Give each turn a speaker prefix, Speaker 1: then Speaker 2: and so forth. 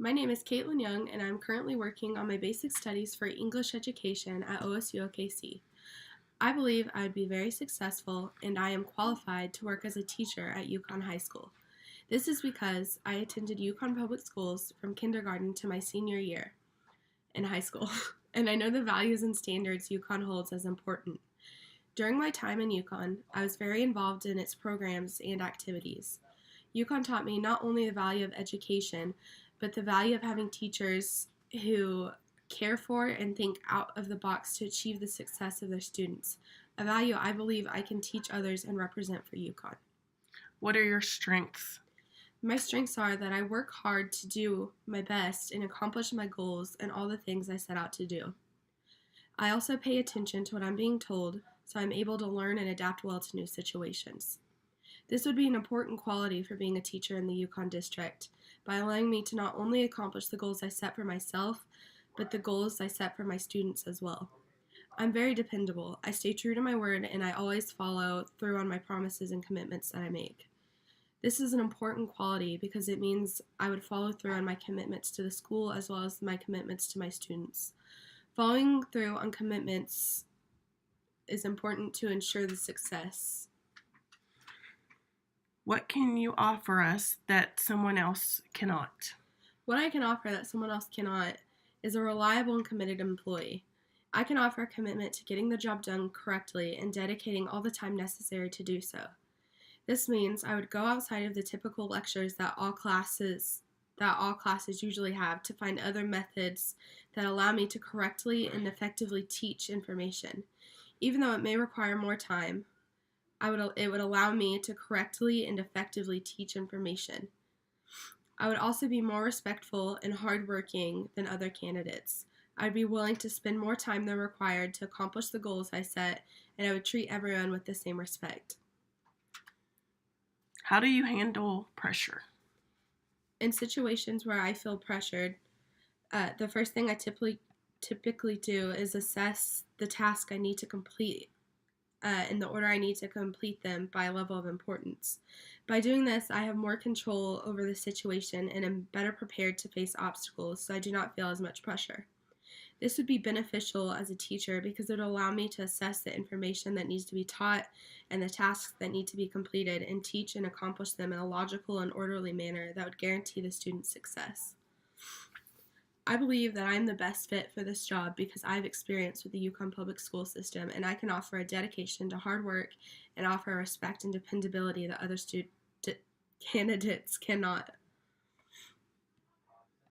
Speaker 1: My name is Caitlin Young, and I'm currently working on my basic studies for English education at OSU OKC. I believe I would be very successful, and I am qualified to work as a teacher at Yukon High School. This is because I attended Yukon Public Schools from kindergarten to my senior year in high school, and I know the values and standards Yukon holds as important. During my time in Yukon, I was very involved in its programs and activities. Yukon taught me not only the value of education, but the value of having teachers who care for and think out of the box to achieve the success of their students, a value I believe I can teach others and represent for Yukon.
Speaker 2: What are your strengths?
Speaker 1: My strengths are that I work hard to do my best and accomplish my goals and all the things I set out to do. I also pay attention to what I'm being told, so I'm able to learn and adapt well to new situations. This would be an important quality for being a teacher in the Yukon district by allowing me to not only accomplish the goals I set for myself, but the goals I set for my students as well. I'm very dependable. I stay true to my word and I always follow through on my promises and commitments that I make. This is an important quality because it means I would follow through on my commitments to the school as well as my commitments to my students. Following through on commitments is important to ensure the success.
Speaker 2: What can you offer us that someone else cannot?
Speaker 1: What I can offer that someone else cannot is a reliable and committed employee. I can offer a commitment to getting the job done correctly and dedicating all the time necessary to do so. This means I would go outside of the typical lectures that all classes usually have to find other methods that allow me to correctly and effectively teach information. Even though it may require more time, it would allow me to correctly and effectively teach information. I would also be more respectful and hardworking than other candidates. I'd be willing to spend more time than required to accomplish the goals I set, and I would treat everyone with the same respect.
Speaker 2: How do you handle pressure?
Speaker 1: In situations where I feel pressured, the first thing I typically do is assess the task I need to complete in the order I need to complete them by level of importance. By doing this, I have more control over the situation and am better prepared to face obstacles, so I do not feel as much pressure. This would be beneficial as a teacher because it would allow me to assess the information that needs to be taught and the tasks that need to be completed and teach and accomplish them in a logical and orderly manner that would guarantee the student's success. I believe that I'm the best fit for this job because I have experience with the Yukon public school system and I can offer a dedication to hard work and offer respect and dependability that other candidates cannot.